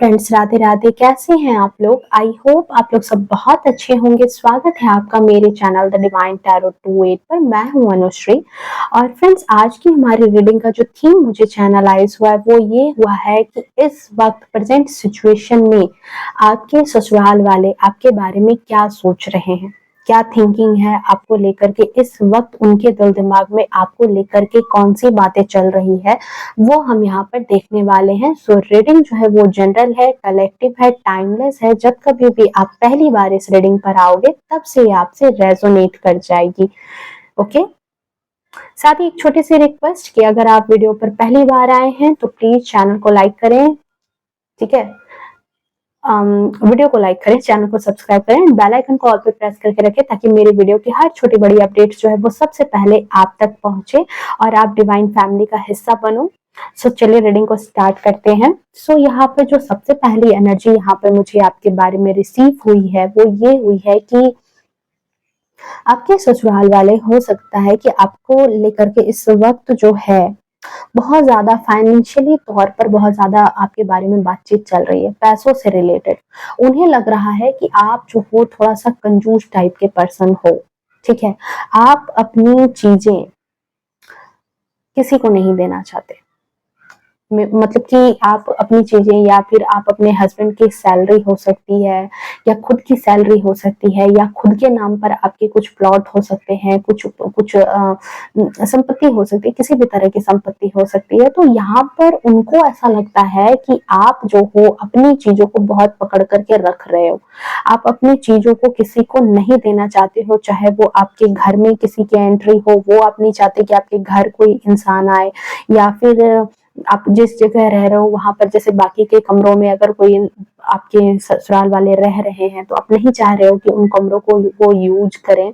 Friends, Radhe Radhe. कैसे हैं आप लोग? आई होप आप लोग सब बहुत अच्छे होंगे। स्वागत है आपका मेरे चैनल द डिवाइन टैरो 28 पर। मैं हूं अनुश्री। और फ्रेंड्स, आज की हमारी रीडिंग का जो थीम मुझे चैनलाइज हुआ है वो ये हुआ है कि इस वक्त प्रेजेंट सिचुएशन में आपके ससुराल वाले आपके बारे में क्या सोच रहे हैं, क्या थिंकिंग है आपको लेकर के। इस वक्त उनके दिल दिमाग में आपको लेकर के कौन सी बातें चल रही है वो हम यहाँ पर देखने वाले हैं। सो रीडिंग जो है वो जनरल है, कलेक्टिव है, टाइमलेस है। जब कभी भी आप पहली बार इस रीडिंग पर आओगे तब से ये आपसे रेजोनेट कर जाएगी। ओके। साथ ही एक छोटी सी रिक्वेस्ट कि अगर आप वीडियो पर पहली बार आए हैं तो प्लीज चैनल को लाइक करें, ठीक है। वीडियो को लाइक करें, चैनल को सब्सक्राइब करें, बेल आइकन को ऑल पे प्रेस करके रखें ताकि मेरी वीडियो की हर छोटी बड़ी अपडेट्स जो है वो सबसे पहले आप तक पहुंचे और आप डिवाइन फैमिली का हिस्सा बनो। सो चलिए रीडिंग को स्टार्ट करते हैं। सो यहाँ पर जो सबसे पहली एनर्जी यहाँ पर मुझे आपके बारे में रिसीव हुई है वो ये हुई है कि आपके ससुराल वाले हो सकता है कि आपको लेकर के इस वक्त जो है बहुत ज्यादा फाइनेंशियली तौर पर बहुत ज्यादा आपके बारे में बातचीत चल रही है, पैसों से रिलेटेड। उन्हें लग रहा है कि आप जो हो थोड़ा सा कंजूस टाइप के पर्सन हो, ठीक है। आप अपनी चीजें किसी को नहीं देना चाहते, मतलब कि आप अपनी चीजें या फिर आप अपने हस्बैंड की सैलरी हो सकती है या खुद की सैलरी हो सकती है या खुद के नाम पर आपके कुछ प्लॉट हो सकते हैं, कुछ कुछ संपत्ति हो सकती है, किसी भी तरह की संपत्ति हो सकती है। तो यहाँ पर उनको ऐसा लगता है कि आप जो हो अपनी चीजों को बहुत पकड़ करके रख रहे हो। आप अपनी चीजों को किसी को नहीं देना चाहते हो, चाहे वो आपके घर में किसी की एंट्री हो, वो आप नहीं चाहते कि आपके घर कोई इंसान आए, या फिर आप जिस जगह रह रहे हो वहां पर जैसे बाकी के कमरों में अगर कोई आपके ससुराल वाले रह रहे हैं तो आप नहीं चाह रहे हो कि उन कमरों को वो यूज करें,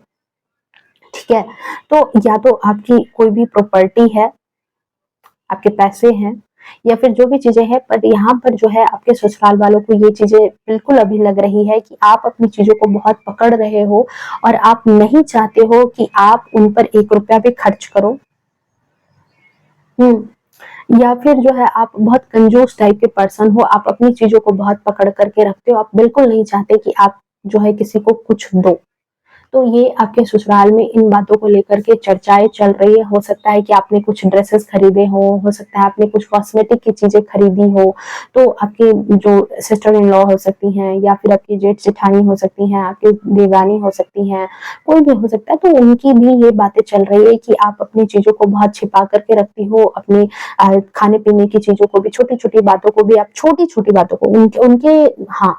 ठीक है। तो या तो आपकी कोई भी प्रॉपर्टी है, आपके पैसे हैं, या फिर जो भी चीजें हैं, पर यहाँ पर जो है आपके ससुराल वालों को ये चीजें बिल्कुल अभी लग रही है कि आप अपनी चीजों को बहुत पकड़ रहे हो और आप नहीं चाहते हो कि आप उन पर 1 रुपया भी खर्च करो। या फिर जो है आप बहुत कंजूस टाइप के पर्सन हो, आप अपनी चीजों को बहुत पकड़ करके रखते हो, आप बिल्कुल नहीं चाहते कि आप जो है किसी को कुछ दो। तो ये आपके ससुराल में इन बातों को लेकर के चर्चाएं चल रही है। हो सकता है कि आपने कुछ ड्रेसेस खरीदे हो सकता है आपने कुछ कॉस्मेटिक की चीजें खरीदी हो, तो आपकी जो सिस्टर इन लॉ हो सकती हैं या फिर आपकी जेठ जेठानी हो सकती हैं, आपकी देवरानी हो सकती हैं, कोई भी हो सकता है, तो उनकी भी ये बातें चल रही है कि आप अपनी चीजों को बहुत छिपा करके रखती हो, अपनी खाने पीने की चीजों को भी, छोटी छोटी बातों को भी आप, छोटी छोटी बातों को उनके उनके हाँ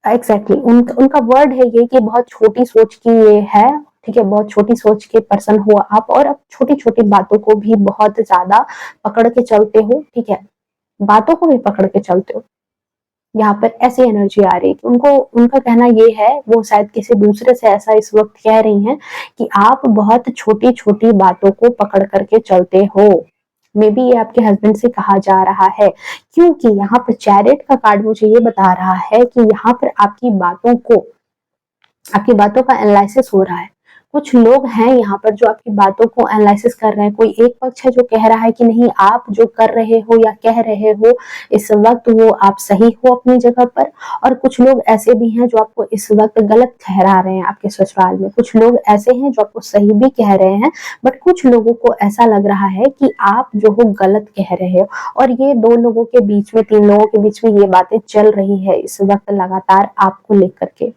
एग्जैक्टली उनका वर्ड है ये कि बहुत छोटी सोच की ये है, ठीक है। बहुत छोटी सोच के पर्सन हो आप और आप छोटी छोटी बातों को भी बहुत ज्यादा पकड़ के चलते हो, ठीक है। बातों को भी पकड़ के चलते हो। यहाँ पर ऐसी एनर्जी आ रही है कि उनको, उनका कहना ये है, वो शायद किसी दूसरे से ऐसा इस वक्त कह रही हैं कि आप बहुत छोटी छोटी बातों को पकड़ करके चलते हो। मे बी ये आपके हस्बैंड से कहा जा रहा है, क्योंकि यहाँ पर चैरियट का कार्ड मुझे ये बता रहा है कि यहाँ पर आपकी बातों का एनालिसिस हो रहा है। कुछ लोग हैं यहाँ पर जो आपकी बातों को एनालिसिस कर रहे हैं। कोई एक पक्ष है जो कह रहा है कि नहीं, आप जो कर रहे हो या कह रहे हो इस वक्त वो आप सही हो अपनी जगह पर। और कुछ लोग ऐसे भी हैं जो आपको इस वक्त गलत ठहरा रहे हैं आपके ससुराल में। कुछ लोग ऐसे हैं जो आपको सही भी कह रहे हैं, बट कुछ लोगों को ऐसा लग रहा है कि आप जो हो गलत कह रहे हो। और ये 2 लोगों के बीच में, 3 लोगों के बीच में ये बातें चल रही है इस वक्त लगातार आपको लेकर के।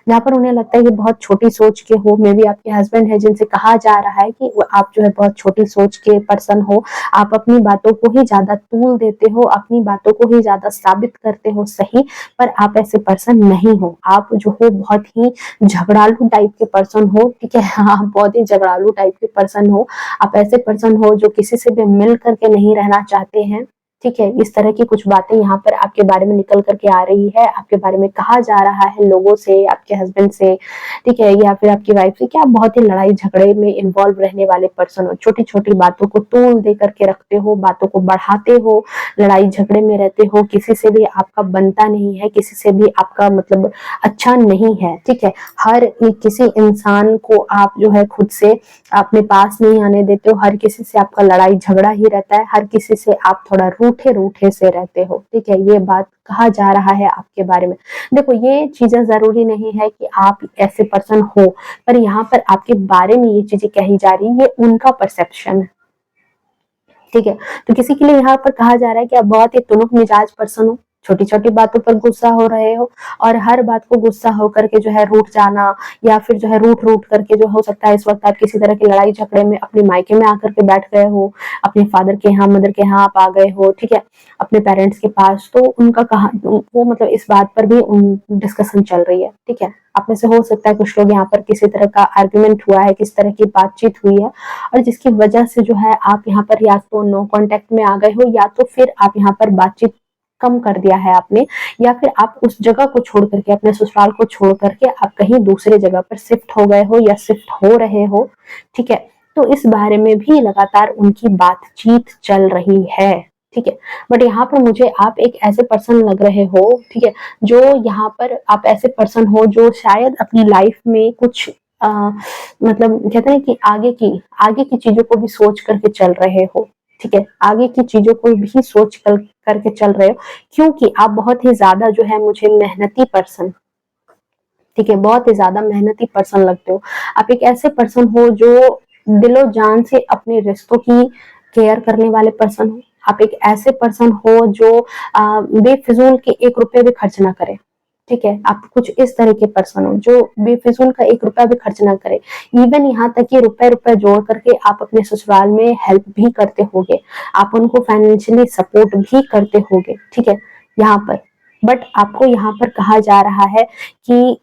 जहाँ पर उन्हें लगता है कि बहुत छोटी सोच के हो। मे बी आपके हस्बैंड है जिनसे कहा जा रहा है कि आप जो है बहुत छोटी सोच के पर्सन हो, आप अपनी बातों को ही ज्यादा तूल देते हो, अपनी बातों को ही ज्यादा साबित करते हो सही, पर आप ऐसे पर्सन नहीं हो। आप जो हो बहुत ही झगड़ालू टाइप के पर्सन हो, ठीक है। आप बहुत ही झगड़ालू टाइप के पर्सन हो। आप ऐसे पर्सन हो जो किसी से भी मिल करके नहीं रहना चाहते हैं, ठीक है। इस तरह की कुछ बातें यहाँ पर आपके बारे में निकल करके आ रही है, आपके बारे में कहा जा रहा है लोगों से, आपके हस्बैंड से, ठीक है, या फिर आपकी वाइफ से, कि आप बहुत ही लड़ाई झगड़े में इन्वॉल्व रहने वाले पर्सन हो। छोटी छोटी बातों को तोल दे करके रखते हो, बातों को बढ़ाते हो, लड़ाई झगड़े में रहते हो, किसी से भी आपका बनता नहीं है, किसी से भी आपका मतलब अच्छा नहीं है, ठीक है। हर किसी इंसान को आप जो है खुद से अपने पास नहीं आने देते हो, हर किसी से आपका लड़ाई झगड़ा ही रहता है, हर किसी से आप थोड़ा रूड रूठे रूठे से रहते हो, ठीक है, ये बात कहा जा रहा है आपके बारे में। देखो ये चीजें जरूरी नहीं है कि आप ऐसे पर्सन हो, पर यहाँ पर आपके बारे में ये चीजें कही जा रही है, ये उनका परसेप्शन है, ठीक है। तो किसी के लिए यहाँ पर कहा जा रहा है कि आप बहुत ही तुनुक मिजाज पर्सन हो, छोटी छोटी बातों पर गुस्सा हो रहे हो, और हर बात को गुस्सा होकर के जो है रूठ जाना, या फिर जो है रूठ रूठ करके जो हो सकता है इस वक्त आप किसी तरह की लड़ाई झगड़े में अपने मायके में आकर के बैठ गए हो, अपने फादर के यहाँ मदर के यहाँ आप आ गए हो, ठीक है, अपने पेरेंट्स के पास। तो उनका कहा वो मतलब इस बात पर भी डिस्कशन चल रही है, ठीक है। आप में से हो सकता है कुछ लोग यहाँ पर किसी तरह का आर्ग्यूमेंट हुआ है, किस तरह की बातचीत हुई है, और जिसकी वजह से जो है आप यहाँ पर या तो नो कांटेक्ट में आ गए हो, या तो फिर आप यहाँ पर बातचीत कम कर दिया है आपने, या फिर आप उस जगह को छोड़ करके, अपने ससुराल को छोड़ करके आप कहीं दूसरे जगह पर शिफ्ट हो गए हो या शिफ्ट हो रहे हो, ठीक है। तो इस बारे में भी लगातार उनकी बातचीत चल रही है, ठीक है। बट यहाँ पर मुझे आप एक ऐसे पर्सन लग रहे हो, ठीक है, जो यहाँ पर आप ऐसे पर्सन हो जो शायद अपनी लाइफ में कुछ मतलब कहते हैं कि आगे की चीजों को भी सोच करके चल रहे हो, ठीक है, आगे की चीजों को भी सोच करके चल रहे हो, क्योंकि आप बहुत ही ज्यादा जो है मुझे मेहनती पर्सन, ठीक है, बहुत ही ज्यादा मेहनती पर्सन लगते हो। आप एक ऐसे पर्सन हो जो दिलो जान से अपने रिश्तों की केयर करने वाले पर्सन हो। आप एक ऐसे पर्सन हो जो बेफिजूल के 1 रुपए भी खर्च ना करे, ठीक है। आप कुछ इस तरह के पर्सन हो जो बेफिजूल का 1 रुपया भी खर्च ना करे। इवन यहाँ तक कि रुपए रुपए जोड़ करके आप अपने ससुराल में हेल्प भी करते होगे, आप उनको फाइनेंशियली सपोर्ट भी करते होगे, ठीक है, यहाँ पर। बट आपको यहाँ पर कहा जा रहा है कि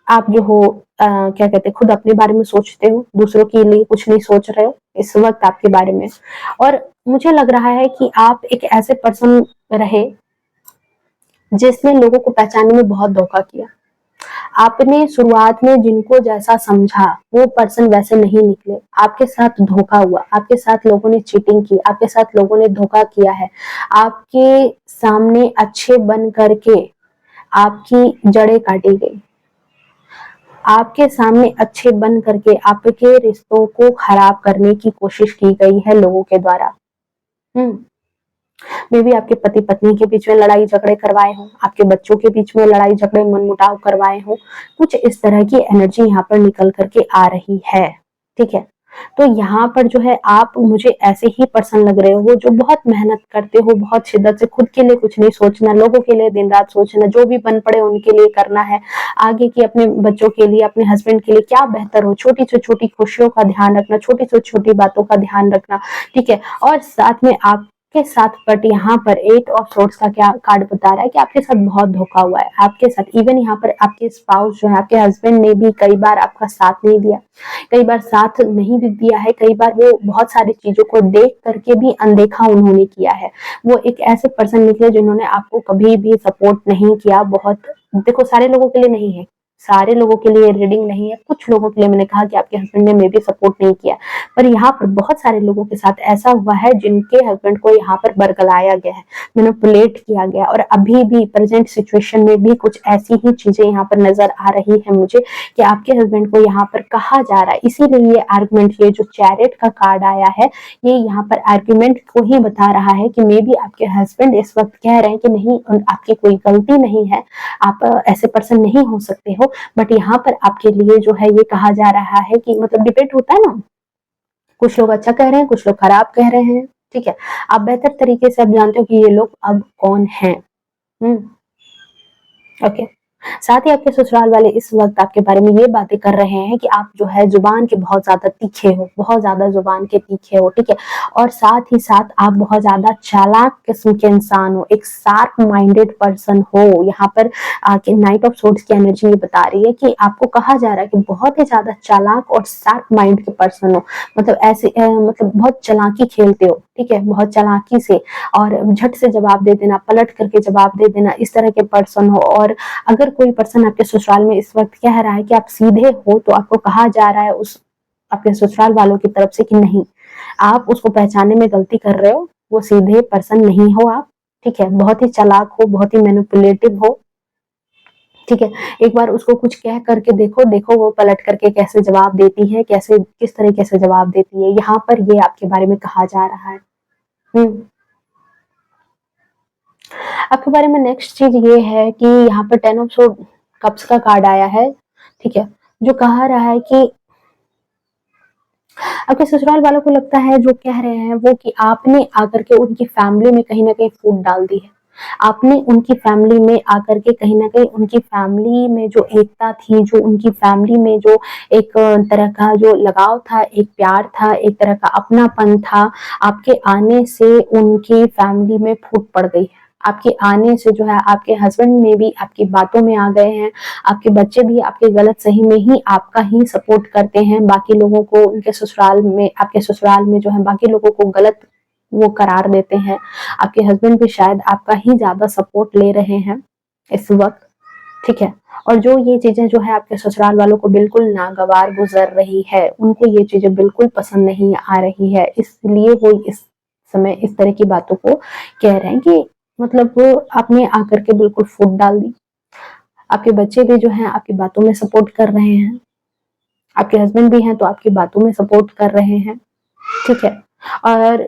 आप जो हो क्या कहते हैं, खुद अपने बारे में सोचते हो, दूसरों के लिए कुछ नहीं सोच रहे हो इस वक्त आपके बारे में। और मुझे लग रहा है कि आप एक ऐसे पर्सन रहे जिसने लोगों को पहचानने में बहुत धोखा किया। आपने शुरुआत में जिनको जैसा समझा वो पर्सन वैसे नहीं निकले, आपके साथ धोखा हुआ, आपके साथ लोगों ने चीटिंग की, आपके साथ लोगों ने धोखा किया है, आपके सामने अच्छे बन करके आपकी जड़ें काटी गई, आपके सामने अच्छे बन करके आपके रिश्तों को खराब करने की कोशिश की गई है लोगों के द्वारा। मे बी आपके पति पत्नी के बीच में लड़ाई झगड़े करवाए हो, आपके बच्चों के बीच में लड़ाई झगड़े मनमुटाव करवाए हो, कुछ इस तरह की एनर्जी यहाँ पर निकल करके आ रही है, ठीक है। तो यहाँ पर जो है आप मुझे ऐसे ही पर्सन लग रहे हो जो बहुत मेहनत करते हो, बहुत शिद्दत से, खुद के लिए कुछ नहीं सोचना, लोगों के लिए दिन रात सोचना, जो भी बन पड़े उनके लिए करना है, आगे की अपने बच्चों के लिए, अपने हस्बैंड के लिए क्या बेहतर हो, छोटी से छोटी खुशियों का ध्यान रखना, छोटी से छोटी बातों का ध्यान रखना, ठीक है। और साथ में आप के साथ, बट यहाँ पर 8 ऑफ सोर्ड्स का क्या कार्ड बता रहा है कि आपके साथ बहुत धोखा हुआ है आपके साथ। इवन यहाँ पर आपके स्पाउस जो है, आपके हस्बैंड ने भी कई बार आपका साथ नहीं दिया, कई बार साथ नहीं भी दिया है, कई बार वो बहुत सारी चीजों को देख करके भी अनदेखा उन्होंने किया है। वो एक ऐसे पर्सन निकले जिन्होंने आपको कभी भी सपोर्ट नहीं किया। बहुत, देखो सारे लोगों के लिए नहीं है, सारे लोगों के लिए रीडिंग नहीं है, कुछ लोगों के लिए मैंने कहा कि आपके हस्बैंड ने मे भी सपोर्ट नहीं किया, पर यहाँ पर बहुत सारे लोगों के साथ ऐसा हुआ है जिनके हस्बैंड को यहाँ पर बरगलाया गया है, मैनिपुलेट किया गया, और अभी भी प्रेजेंट सिचुएशन में भी कुछ ऐसी ही चीजें यहाँ पर नजर आ रही है मुझे कि आपके हस्बैंड को यहाँ पर कहा जा रहा है। इसीलिए ये आर्गुमेंट, ये जो चैरियट का कार्ड आया है, ये यहाँ पर आर्गुमेंट को ही बता रहा है कि मे बी आपके हस्बैंड इस वक्त कह रहे हैं कि नहीं, आपकी कोई गलती नहीं है, आप ऐसे पर्सन नहीं हो सकते हो। बट यहाँ पर आपके लिए जो है ये कहा जा रहा है कि मतलब डिबेट होता है ना, कुछ लोग अच्छा कह रहे हैं, कुछ लोग खराब कह रहे हैं, ठीक है। आप बेहतर तरीके से अब जानते हो कि ये लोग अब कौन है। ओके। साथ ही आपके ससुराल वाले इस वक्त आपके बारे में ये बातें कर रहे हैं कि आप जो है जुबान के बहुत ज्यादा तीखे हो, बहुत ज्यादा जुबान के तीखे हो, ठीक है। और साथ ही साथ आप बहुत ज्यादा चालाक किस्म के इंसान हो, एक शार्प माइंडेड पर्सन हो। यहाँ पर नाइट ऑफ सोर्ड्स की एनर्जी ये बता रही है कि आपको कहा जा रहा है कि बहुत ही ज्यादा चालाक और शार्प माइंड के पर्सन हो, मतलब ऐसे मतलब बहुत चालाकी खेलते हो, ठीक है, बहुत चालाकी से, और झट से जवाब दे देना, पलट करके जवाब दे देना, इस तरह के पर्सन हो। और अगर कोई पर्सन आपके ससुराल में इस वक्त कह रहा है कि आप सीधे हो, तो आपको कहा जा रहा है उस अपने ससुराल वालों की तरफ से कि नहीं, आप उसको पहचानने में गलती कर रहे हो, वो सीधे पर्सन नहीं हो आप, ठीक है, बहुत ही चालाक हो, बहुत ही मैनिपुलेटिव हो, ठीक है। एक बार उसको कुछ कह करके देखो, देखो वो पलट करके कैसे जवाब देती है, कैसे किस तरीके से जवाब देती है। यहाँ पर ये आपके बारे में कहा जा रहा है। आपके बारे में नेक्स्ट चीज ये है कि यहाँ पर 10 ऑफ कप्स का कार्ड आया है, ठीक है, जो कहा रहा है कि आपके ससुराल वालों को लगता है, जो कह रहे हैं वो, कि आपने आकर के उनकी फैमिली में कहीं ना कहीं फूट डाल दी है। आपने उनकी फैमिली में आकर के कहीं ना कहीं उनकी फैमिली में जो एकता थी, जो उनकी फैमिली में जो एक तरह का जो लगाव था, एक प्यार था, एक तरह का अपनापन था, आपके आने से उनकी फैमिली में फूट पड़ गई है। आपके आने से जो है आपके हस्बैंड में भी आपकी बातों में आ गए हैं, आपके बच्चे भी आपके गलत सही में ही आपका ही सपोर्ट करते हैं, बाकी लोगों को उनके ससुराल में, आपके ससुराल में जो है बाकी लोगों को गलत वो करार देते हैं। आपके हस्बैंड भी शायद आपका ही ज्यादा सपोर्ट ले रहे हैं इस वक्त, ठीक है। और जो ये चीजें जो है आपके ससुराल वालों को बिल्कुल नागवार गुजर रही है, उनको ये चीजें बिल्कुल पसंद नहीं आ रही है, इसलिए वो इस समय इस तरह की बातों को कह रहे हैं कि मतलब वो आपने आकर के बिल्कुल फूट डाल दी। आपके बच्चे भी जो हैं आपकी बातों में सपोर्ट कर रहे हैं, आपके हस्बैंड भी हैं तो आपकी बातों में सपोर्ट कर रहे हैं, ठीक है। और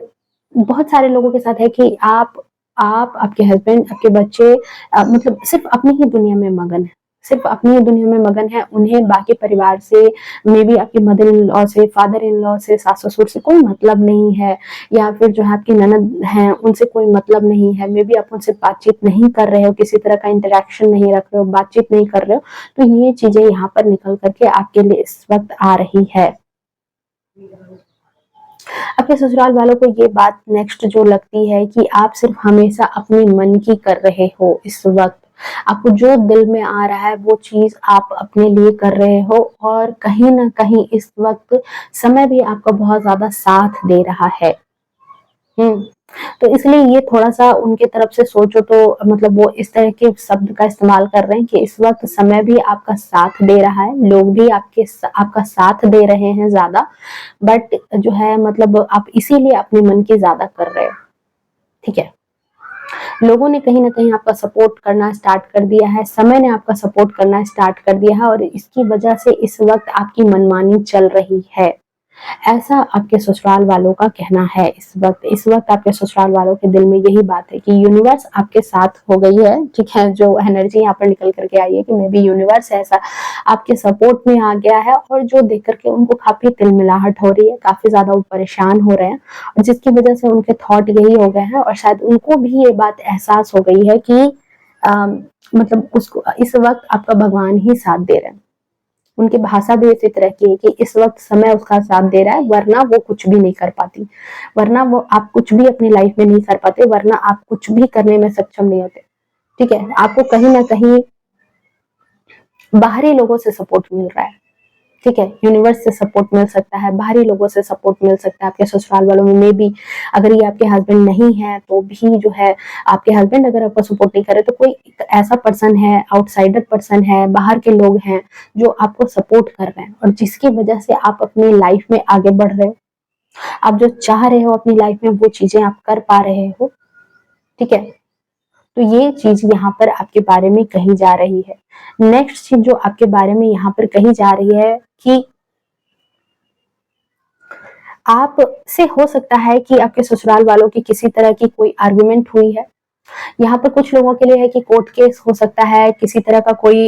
बहुत सारे लोगों के साथ है कि आप आपके हस्बैंड, आपके बच्चे मतलब सिर्फ अपनी ही दुनिया में मगन है, सिर्फ अपनी ही दुनिया में मगन है। उन्हें बाकी परिवार से, मे बी आपके मदर इन लॉ से, फादर इन लॉ से, सास ससुर से कोई मतलब नहीं है, या फिर जो है आपकी ननद हैं उनसे कोई मतलब नहीं है। मे बी आप उनसे बातचीत नहीं कर रहे हो, किसी तरह का इंटरेक्शन नहीं रख रहे हो, बातचीत नहीं कर रहे हो, तो ये चीजें यहाँ पर निकल करके आपके लिए इस वक्त आ रही है। अपने ससुराल वालों को ये बात नेक्स्ट जो लगती है कि आप सिर्फ हमेशा अपने मन की कर रहे हो इस वक्त। आपको जो दिल में आ रहा है वो चीज आप अपने लिए कर रहे हो, और कहीं ना कहीं इस वक्त समय भी आपका बहुत ज्यादा साथ दे रहा है। हम्म। तो इसलिए ये थोड़ा-सा उनके तरफ से सोचो तो मतलब वो इस तरह के शब्द का इस्तेमाल कर रहे हैं कि इस वक़्त समय भी आपका साथ दे रहा है, लोग भी आपका साथ दे रहे हैं ज़्यादा, बट जो है मतलब आप इसीलिए अपने मन की ज़्यादा कर रहे हो, ठीक है? लोगों ने कहीं न कहीं आपका सपोर्ट करना स्टार्ट कर दिया है, समय ने आपका सपोर्ट करना स्टार्ट कर दिया है, और इसकी वजह से इस वक़्त आपकी मनमानी चल रही है। ऐसा आपके ससुराल वालों का कहना है इस वक्त। इस वक्त आपके ससुराल वालों के दिल में यही बात है कि यूनिवर्स आपके साथ हो गई है, ठीक है। जो एनर्जी यहाँ पर निकल करके आई है कि मे बी यूनिवर्स ऐसा आपके सपोर्ट में आ गया है, और जो देख करके उनको काफी तिलमिलाहट हो रही है, काफी ज्यादा वो परेशान हो रहे हैं, और जिसकी वजह से उनके थॉट यही हो गए हैं, और शायद उनको भी ये बात एहसास हो गई है कि मतलब उसको इस वक्त आपका भगवान ही साथ दे रहे हैं। उनकी भाषा भी इसी तरह की है कि इस वक्त समय उसका साथ दे रहा है, वरना वो कुछ भी नहीं कर पाती, वरना वो आप कुछ भी अपनी लाइफ में नहीं कर पाते, वरना आप कुछ भी करने में सक्षम नहीं होते, ठीक है। आपको कहीं ना कहीं बाहरी लोगों से सपोर्ट मिल रहा है, ठीक है। यूनिवर्स से सपोर्ट मिल सकता है, बाहरी लोगों से सपोर्ट मिल सकता है, आपके ससुराल वालों में भी अगर ये आपके हस्बैंड नहीं है तो भी जो है आपके हस्बैंड अगर आपको सपोर्ट नहीं करे तो कोई ऐसा पर्सन है, आउटसाइडर पर्सन है, बाहर के लोग हैं जो आपको सपोर्ट कर रहे हैं, और जिसकी वजह से आप अपनी लाइफ में आगे बढ़ रहे हो। आप जो चाह रहे हो अपनी लाइफ में वो चीजें आप कर पा रहे हो, ठीक है। तो ये चीज यहाँ पर आपके बारे में कही जा रही है। नेक्स्ट चीज जो आपके बारे में यहाँ पर कही जा रही है कि आप से हो सकता है कि आपके ससुराल वालों की किसी तरह की कोई आर्गुमेंट हुई है। यहाँ पर कुछ लोगों के लिए है कि कोर्ट केस हो सकता है, किसी तरह का कोई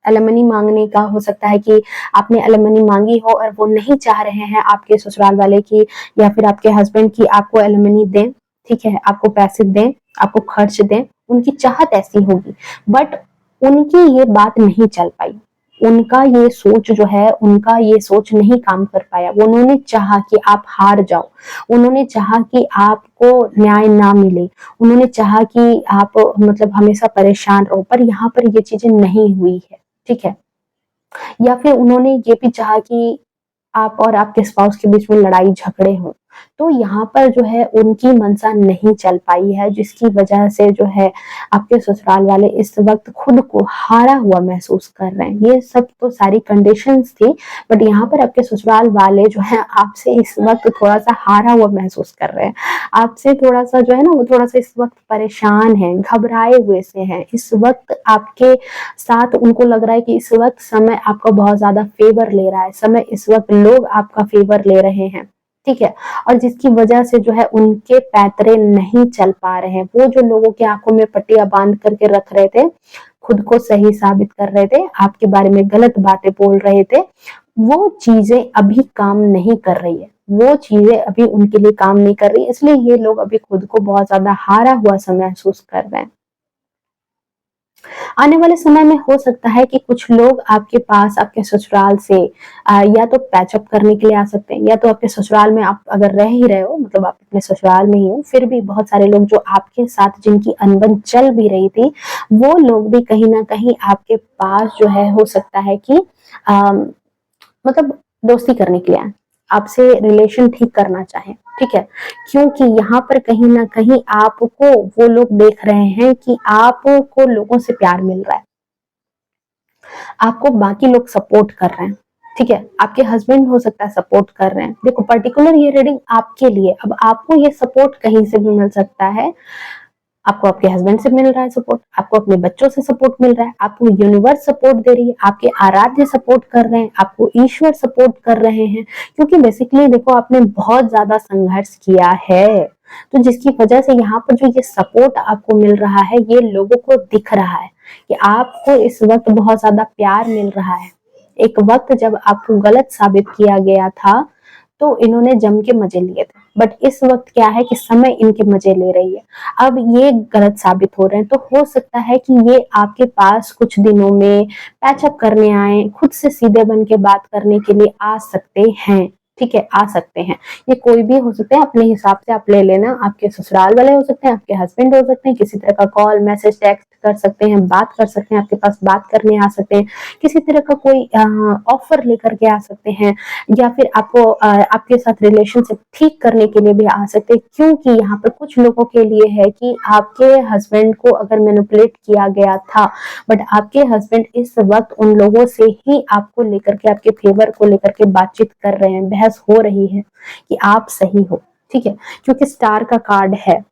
एलिमनी मांगने का हो सकता है कि आपने एलिमनी मांगी हो और वो नहीं चाह रहे हैं आपके ससुराल वाले की या फिर आपके हस्बैंड की आपको एलिमनी दें, ठीक है, आपको पैसे दें, आपको खर्च दें, उनकी चाहत ऐसी होगी, बट उनकी ये बात नहीं चल पाई। उनका ये सोच जो है, उनका ये सोच नहीं काम कर पाया। उन्होंने चाहा कि आप हार जाओ, उन्होंने चाहा कि आपको न्याय ना मिले, उन्होंने चाहा कि आप मतलब हमेशा परेशान रहो, पर यहाँ पर ये चीजें नहीं हुई है, ठीक है। या फिर उन्होंने ये भी चाहा कि आप और आपके स्पाउस के बीच में लड़ाई झगड़े हों, तो यहाँ पर जो है उनकी मंशा नहीं चल पाई है, जिसकी वजह से जो है आपके ससुराल वाले इस वक्त खुद को हारा हुआ महसूस कर रहे हैं। ये सब तो सारी कंडीशंस थी, बट यहाँ पर आपके ससुराल वाले जो है आपसे इस वक्त थोड़ा सा हारा हुआ महसूस कर रहे हैं। आपसे थोड़ा सा जो है ना वो थोड़ा सा इस वक्त परेशान है, घबराए हुए से हैं। इस वक्त आपके साथ उनको लग रहा है कि इस वक्त समय आपका बहुत ज्यादा फेवर ले रहा है, समय इस वक्त लोग आपका फेवर ले रहे हैं, ठीक है। और जिसकी वजह से जो है उनके पैतरे नहीं चल पा रहे हैं। वो जो लोगों की आंखों में पट्टियां बांध करके रख रहे थे, खुद को सही साबित कर रहे थे, आपके बारे में गलत बातें बोल रहे थे, वो चीजें अभी काम नहीं कर रही है। वो चीजें अभी उनके लिए काम नहीं कर रही, इसलिए ये लोग अभी खुद को बहुत ज्यादा हारा हुआ सा महसूस कर रहे हैं। आने वाले समय में हो सकता है कि कुछ लोग आपके पास आपके ससुराल से या तो पैचअप करने के लिए आ सकते हैं, या तो आपके ससुराल में आप अगर रह ही रहे हो, मतलब आप अपने ससुराल में ही हो, फिर भी बहुत सारे लोग जो आपके साथ जिनकी अनबन चल भी रही थी, वो लोग भी कहीं ना कहीं आपके पास जो है हो सकता है कि मतलब दोस्ती करने के लिए आए, आपसे रिलेशन ठीक करना चाहें, ठीक है। क्योंकि यहाँ पर कहीं ना कहीं आपको वो लोग देख रहे हैं कि आपको लोगों से प्यार मिल रहा है, आपको बाकी लोग सपोर्ट कर रहे हैं, ठीक है। आपके हस्बैंड हो सकता है सपोर्ट कर रहे हैं। देखो, पर्टिकुलर ये रीडिंग आपके लिए, अब आपको ये सपोर्ट कहीं से भी मिल सकता है। आपको आपके हस्बैंड से मिल रहा है सपोर्ट, आपको अपने बच्चों से सपोर्ट मिल रहा है, आपको यूनिवर्स सपोर्ट दे रही है, आपके आराध्य सपोर्ट कर रहे हैं, आपको ईश्वर सपोर्ट कर रहे हैं। क्योंकि बेसिकली देखो, आपने बहुत ज्यादा संघर्ष किया है, तो जिसकी वजह से यहाँ पर जो ये सपोर्ट आपको मिल रहा है, ये लोगों को दिख रहा है कि आपको इस वक्त बहुत ज्यादा प्यार मिल रहा है। एक वक्त जब आपको गलत साबित किया गया था, तो इन्होंने जम के मजे लिए थे, बट इस वक्त क्या है कि समय इनके मजे ले रही है। अब ये गलत साबित हो रहे हैं, तो हो सकता है कि ये आपके पास कुछ दिनों में पैचअप करने आए, खुद से सीधे बन के बात करने के लिए आ सकते हैं, ठीक है, आ सकते हैं। ये कोई भी हो सकते हैं, अपने हिसाब से आप ले लेना। आपके ससुराल वाले हो सकते हैं, आपके हस्बैंड हो सकते हैं, किसी तरह का कॉल मैसेज टेक्स्ट कर सकते हैं, बात कर सकते हैं, आपके पास बात करने आ सकते हैं, किसी तरह का कोई ऑफर लेकर के आ सकते हैं, या फिर आपको आपके साथ रिलेशनशिप ठीक करने के लिए भी आ सकते हैं। क्योंकि यहाँ पर कुछ लोगों के लिए है कि आपके हस्बैंड को अगर मैनिपुलेट किया गया था, बट आपके हस्बैंड इस वक्त उन लोगों से ही आपको लेकर के, आपके फेवर को लेकर के बातचीत कर रहे हैं, बहस हो रही है कि आप सही हो, ठीक है। क्योंकि स्टार का कार्ड है,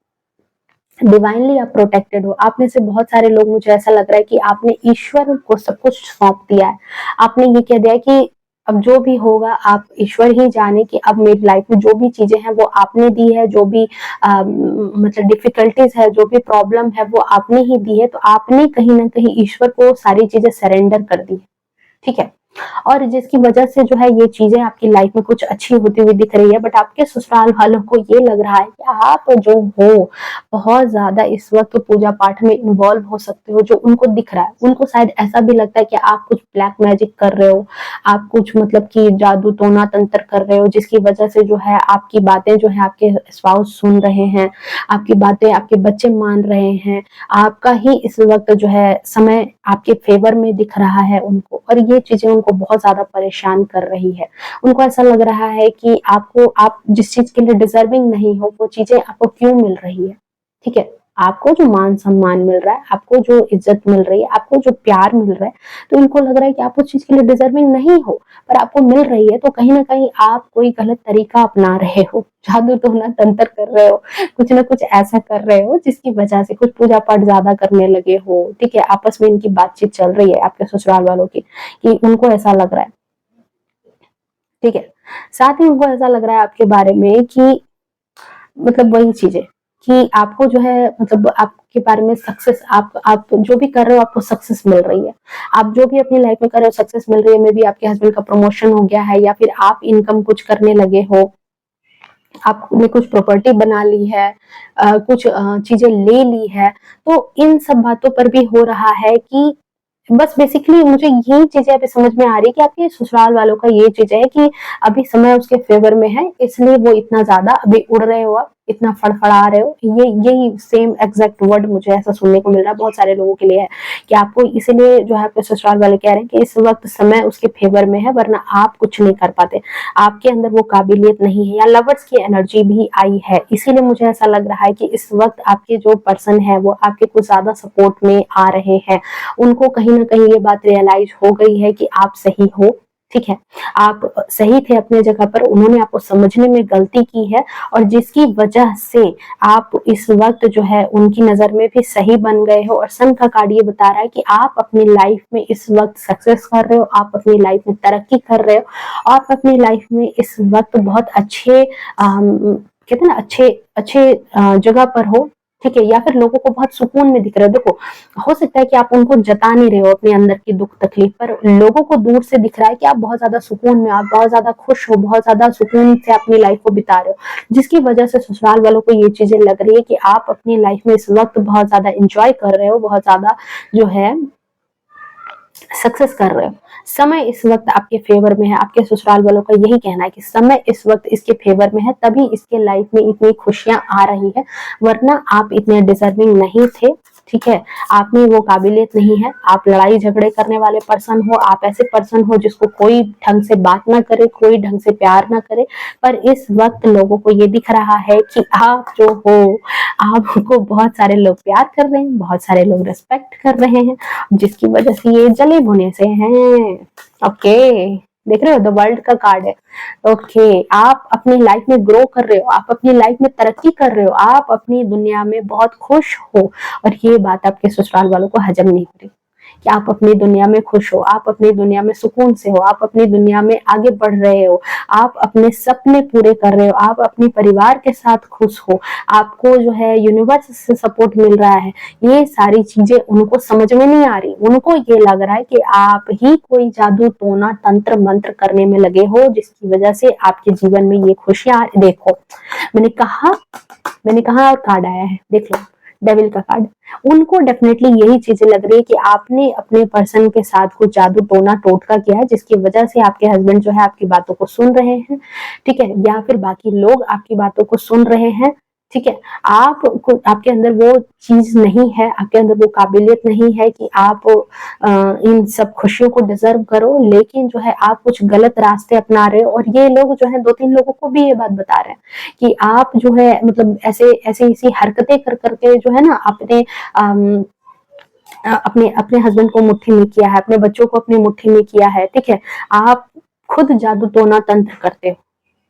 डिवाइनली आप प्रोटेक्टेड हो। आप में से बहुत सारे लोग, मुझे ऐसा लग रहा है कि आपने ईश्वर को सब कुछ सौंप दिया है। आपने ये कह दिया है कि अब जो भी होगा आप ईश्वर ही जाने, कि अब मेरी लाइफ में जो भी चीजें हैं वो आपने दी है, जो भी मतलब डिफिकल्टीज है, जो भी प्रॉब्लम है वो आपने ही दी है। तो आपने कहीं ना कहीं ईश्वर को सारी चीजें सरेंडर कर दी, ठीक है। और जिसकी वजह से जो है ये चीजें आपकी लाइफ में कुछ अच्छी होती हुई दिख रही है, बट आपके ससुराल वालों को ये लग रहा है कि आप जो हो बहुत ज्यादा इस वक्त पूजा पाठ में इन्वॉल्व हो सकते हो, जो उनको दिख रहा है। उनको शायद ऐसा भी लगता है कि आप कुछ ब्लैक मैजिक कर रहे हो, आप कुछ मतलब कि जादू टोना तंत्र कर रहे हो, जिसकी वजह से जो है आपकी बातें जो है आपके स्पाउस सुन रहे हैं, आपकी बातें आपके बच्चे मान रहे हैं, आपका ही इस वक्त जो है समय आपके फेवर में दिख रहा है उनको, और ये चीजें उनको बहुत ज्यादा परेशान कर रही है। उनको ऐसा लग रहा है कि आपको, आप जिस चीज के लिए डिजर्विंग नहीं हो, वो चीजें आपको क्यों मिल रही है, ठीक है। आपको जो मान सम्मान मिल रहा है, आपको जो इज्जत मिल रही है, आपको जो प्यार मिल रहा है, तो इनको लग रहा है कि आप उस चीज के लिए डिजर्विंग नहीं हो, पर आपको मिल रही है। तो कहीं ना कहीं आप कोई गलत तरीका अपना रहे हो, जादू टोना तंत्र कर रहे हो, कुछ ना कुछ ऐसा कर रहे हो जिसकी वजह से, कुछ पूजा पाठ ज्यादा करने लगे हो, ठीक है। आपस में इनकी बातचीत चल रही है आपके ससुराल वालों की, कि उनको ऐसा लग रहा है, ठीक है। साथ ही उनको ऐसा लग रहा है आपके बारे में कि मतलब वही चीजें, कि आपको जो है मतलब आपके बारे में सक्सेस, आप जो भी कर रहे हो आपको सक्सेस मिल रही है। आप जो भी अपनी लाइफ में कर रहे हो सक्सेस मिल रही है। मे बी आपके हस्बैंड का प्रमोशन हो गया है, या फिर आप इनकम कुछ करने लगे हो, आपने कुछ प्रॉपर्टी बना ली है, कुछ चीजें ले ली है। तो इन सब बातों पर भी हो रहा है कि बस बेसिकली मुझे यही चीजें अभी समझ में आ रही है कि आपके ससुराल वालों का ये चीज है कि अभी समय उसके फेवर में है, इसलिए वो इतना ज्यादा अभी उड़ रहे हो, आप इतना फड़फड़ा रहे हो। ये यही सेम एग्जैक्ट वर्ड मुझे ऐसा सुनने को मिल रहा है बहुत सारे लोगों के लिए है, कि आपको इसीलिए जो है आपके ससुराल वाले कह रहे हैं कि इस वक्त समय उसके फेवर में है, वरना आप कुछ नहीं कर पाते, आपके अंदर वो काबिलियत नहीं है, या लवर्स की एनर्जी भी आई है। इसीलिए मुझे ऐसा लग रहा है कि इस वक्त आपके जो पर्सन है वो आपके कुछ ज्यादा सपोर्ट में आ रहे हैं। उनको कहीं ना कहीं ये बात रियलाइज हो गई है कि आप सही हो, ठीक है, आप सही थे अपने जगह पर, उन्होंने आपको समझने में गलती की है और जिसकी वजह से आप इस वक्त जो है उनकी नजर में भी सही बन गए हो। और सन का कार्ड ये बता रहा है कि आप अपनी लाइफ में इस वक्त सक्सेस कर रहे हो, आप अपनी लाइफ में तरक्की कर रहे हो, आप अपनी लाइफ में इस वक्त बहुत अच्छे कहते हैं ना अच्छे अच्छे जगह पर हो, ठीक है, या फिर लोगों को बहुत सुकून में दिख रहे हो। देखो, हो सकता है कि आप उनको जता नहीं रहे हो अपने अंदर की दुख तकलीफ, पर लोगों को दूर से दिख रहा है कि आप बहुत ज्यादा सुकून में, आप बहुत ज्यादा खुश हो, बहुत ज्यादा सुकून से अपनी लाइफ को बिता रहे हो, जिसकी वजह से ससुराल वालों को ये चीजें लग रही है कि आप अपनी लाइफ में इस वक्त बहुत ज्यादा इंजॉय कर रहे हो, बहुत ज्यादा जो है सक्सेस कर रहे हो। समय इस वक्त आपके फेवर में है, आपके ससुराल वालों का यही कहना है कि समय इस वक्त इसके फेवर में है, तभी इसके लाइफ में इतनी खुशियां आ रही है, वरना आप इतने डिजर्विंग नहीं थे, ठीक है, आप में वो काबिलियत नहीं है। आप लड़ाई झगड़े करने वाले पर्सन हो, आप ऐसे पर्सन हो जिसको कोई ढंग से बात ना करे, कोई ढंग से प्यार ना करे, पर इस वक्त लोगों को ये दिख रहा है कि आप जो हो, आपको बहुत सारे लोग प्यार कर रहे हैं, बहुत सारे लोग रिस्पेक्ट कर रहे हैं, जिसकी वजह से ये जले भुने से हैं। ओके, देख रहे हो, द वर्ल्ड का कार्ड है। ओके, आप अपनी लाइफ में ग्रो कर रहे हो, आप अपनी लाइफ में तरक्की कर रहे हो, आप अपनी दुनिया में बहुत खुश हो, और ये बात आपके ससुराल वालों को हजम नहीं हो रही कि आप अपनी दुनिया में खुश हो, आप अपनी दुनिया में सुकून से हो, आप अपनी दुनिया में आगे बढ़ रहे हो, आप अपने सपने पूरे कर रहे हो, आप अपने परिवार के साथ खुश हो, आपको जो है यूनिवर्स से सपोर्ट मिल रहा है। ये सारी चीजें उनको समझ में नहीं आ रही, उनको ये लग रहा है कि आप ही कोई जादू टोना तंत्र मंत्र करने में लगे हो, जिसकी वजह से आपके जीवन में ये खुशियां। देखो, मैंने कहा और कार्ड आया है, देख लो, डेविल का कार्ड। उनको डेफिनेटली यही चीजें लग रही है कि आपने अपने पर्सन के साथ कुछ जादू टोना टोटका किया है, जिसकी वजह से आपके हस्बैंड जो है आपकी बातों को सुन रहे हैं, ठीक है, या फिर बाकी लोग आपकी बातों को सुन रहे हैं, ठीक है। आपके अंदर वो चीज नहीं है, आपके अंदर वो काबिलियत नहीं है कि आप इन सब खुशियों को डिजर्व करो, लेकिन जो है आप कुछ गलत रास्ते अपना रहे हो। और ये लोग जो है 2-3 लोगों को भी ये बात बता रहे हैं कि आप जो है मतलब ऐसे ऐसे ऐसी हरकतें कर करके जो है ना अपने अपने हस्बैंड को मुट्ठी में किया है, अपने बच्चों को अपनी मुट्ठी में किया है, ठीक है। आप खुद जादू टोना तंत्र करते हो,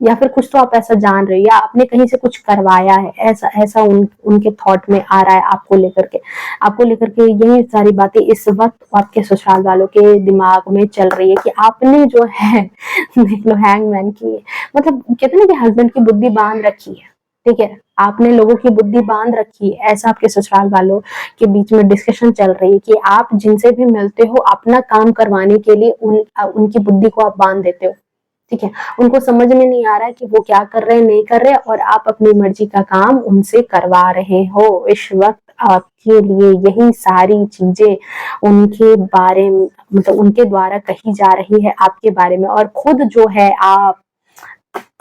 या फिर कुछ तो आप ऐसा जान रहे हो, या आपने कहीं से कुछ करवाया है, ऐसा ऐसा उनके थॉट में आ रहा है आपको लेकर के यही सारी बातें इस वक्त आपके ससुराल वालों के दिमाग में चल रही है कि आपने जो है देख लो, हैंगमैन की, मतलब कहते ना कि हस्बैंड की बुद्धि बांध रखी है, ठीक है, आपने लोगों की बुद्धि बांध रखी है। ऐसा आपके ससुराल वालों के बीच में डिस्कशन चल रही है कि आप जिनसे भी मिलते हो अपना काम करवाने के लिए उनकी बुद्धि को आप बांध देते हो, ठीक है। उनको समझ में नहीं आ रहा है कि वो क्या कर रहे हैं, नहीं कर रहे, और आप अपनी मर्जी का काम उनसे करवा रहे हो। इस वक्त आपके लिए यही सारी चीजें उनके बारे में, मतलब उनके द्वारा कही जा रही है आपके बारे में। और खुद जो है आप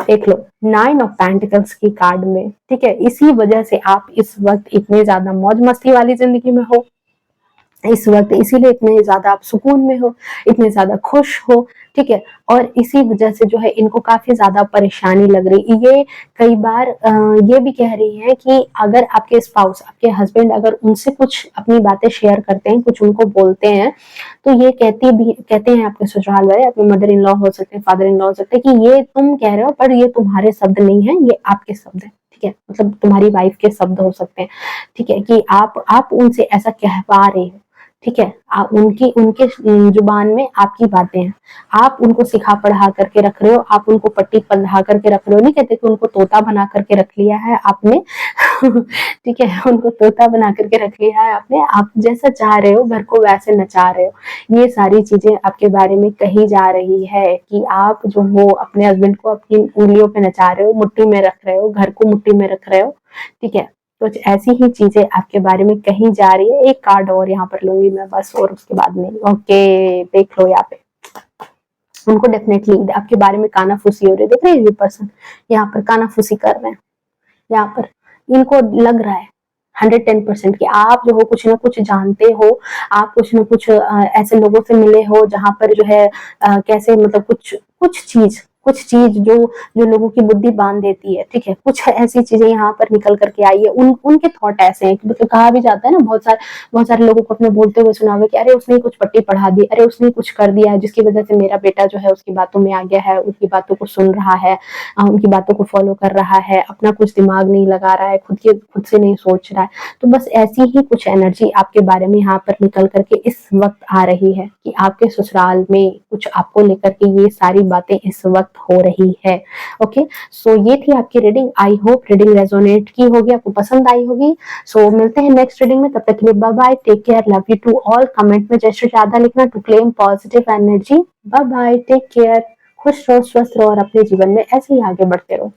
देख लो, 9 ऑफ पेंटिकल्स की कार्ड में, ठीक है, इसी वजह से आप इस वक्त इतने ज्यादा मौज मस्ती वाली जिंदगी में हो इस वक्त, इसीलिए इतने ज्यादा आप सुकून में हो, इतने ज्यादा खुश हो, ठीक है। और इसी वजह से जो है इनको काफी ज्यादा परेशानी लग रही। ये कई बार ये भी कह रही है कि अगर आपके स्पाउस, आपके हस्बैंड अगर उनसे कुछ अपनी बातें शेयर करते हैं, कुछ उनको बोलते हैं, तो ये कहते हैं आपके ससुराल वाले, आपके मदर इन लॉ हो सकते हैं, फादर इन लॉ हो सकते हैं, कि ये तुम कह रहे हो पर ये तुम्हारे शब्द नहीं है, ये आपके शब्द है, ठीक है, मतलब तुम्हारी वाइफ के शब्द हो सकते हैं, ठीक है, कि आप उनसे ऐसा कहवा रहे हो, ठीक है। उनकी उनके जुबान में आपकी बातें हैं, आप उनको सिखा पढ़ा करके रख रहे हो, आप उनको पट्टी बंधा करके रख रहे हो। नहीं कहते कि उनको तोता बना करके रख लिया है आपने ठीक है, उनको तोता बना करके रख लिया है आपने, आप जैसा चाह रहे हो घर को वैसे नचा रहे हो। ये सारी चीजें आपके बारे में कही जा रही है कि आप जो हो अपने हस्बैंड को अपनी उंगलियों पे नचा रहे हो, मुट्ठी में रख रहे हो, घर को मुट्ठी में रख रहे हो, ठीक है। कुछ ऐसी ही चीजें आपके बारे में कही जा रही है। एक कार्ड और यहाँ पर लूंगी मैं बस, और उसके बाद में ओके, देख लो यहाँ पे उनको डेफिनेटली आपके बारे में कानाफूसी हो रही है। देख रहे हैं ये पर्सन यहाँ पर कानाफूसी कर रहे हैं, यहाँ पर इनको लग रहा है 110% कि आप जो हो कुछ ना कुछ जानते हो, आप कुछ ना कुछ ऐसे लोगों से मिले हो जहां पर जो है कैसे मतलब कुछ चीज कुछ चीज जो जो लोगों की बुद्धि बांध देती है, ठीक है, कुछ ऐसी चीजें यहाँ पर निकल करके आई है। उनके थॉट ऐसे हैं कि मतलब कहा भी जाता है ना, बहुत सारे लोगों को अपने बोलते हुए सुना होगा कि अरे उसने कुछ पट्टी पढ़ा दी, अरे उसने कुछ कर दिया है जिसकी वजह से मेरा बेटा जो है उसकी बातों में आ गया है, उनकी बातों को सुन रहा है, उनकी बातों को फॉलो कर रहा है, अपना कुछ दिमाग नहीं लगा रहा है, खुद से नहीं सोच रहा है। तो बस ऐसी ही कुछ एनर्जी आपके बारे में यहाँ पर निकल करके इस वक्त आ रही है कि आपके ससुराल में कुछ आपको लेकर के ये सारी बातें इस वक्त हो रही है। ओके, सो ये थी आपकी reading. I hope reading resonate की होगी, आपको पसंद आई होगी। सो मिलते हैं नेक्स्ट रीडिंग में, तब तक के लिए bye bye, take care, love you to all. Comment में जय श्री राधा लिखना to claim positive energy. Bye bye, take care, खुश रहो, स्वस्थ रहो और अपने जीवन में ऐसे ही आगे बढ़ते रहो।